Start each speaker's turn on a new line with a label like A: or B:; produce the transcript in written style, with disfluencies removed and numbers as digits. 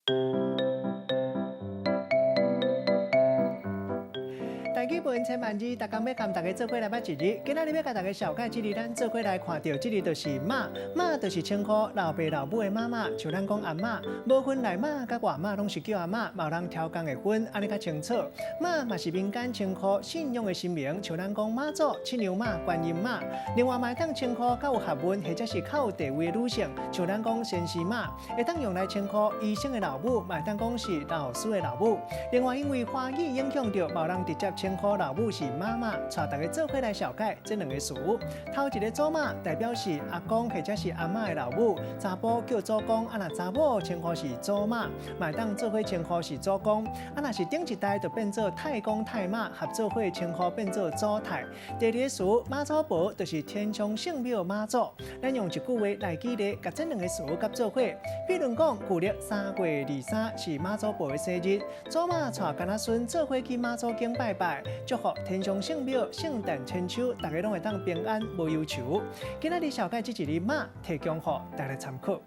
A: 大基本千万字，大家要跟大家做伙来捌一日。今仔日要甲大家小解这日，咱做伙来看到这日就是马，马就是称呼老爸老母的妈妈，像咱讲阿嬷，无分内马甲外马，拢是叫阿嬷，冇人挑工的分，安尼较清楚。马嘛是民间称呼信仰的神明，像咱讲妈祖、七娘妈、观音妈。另外嘛会当称呼较有学问或者是较有地位的女性，像咱讲先师妈，会当用来称呼医生的老母，嘛会当讲是老师的老母。另外因为华语影响到，冇人直接称呼老母是妈妈，带大家做伙来小解这两个词。头一个祖妈代表是阿公或者是阿嬷的老母，查甫叫祖公，啊那查某称呼是祖妈，嘛会当做伙称呼是祖公。啊那是顶一代就变做太公太妈，合做伙称呼变做祖太。第二个词妈祖婆就是天上圣庙妈祖。咱用一句话来举例，甲这两个词合做伙。比如讲，旧历3月23是妈祖婆的生日，祖妈带囡仔孙做伙去妈祖境拜拜，祝福天上圣庙圣诞千秋，大家拢会当平安无忧愁。今仔日小解这一日马提供予大家参考。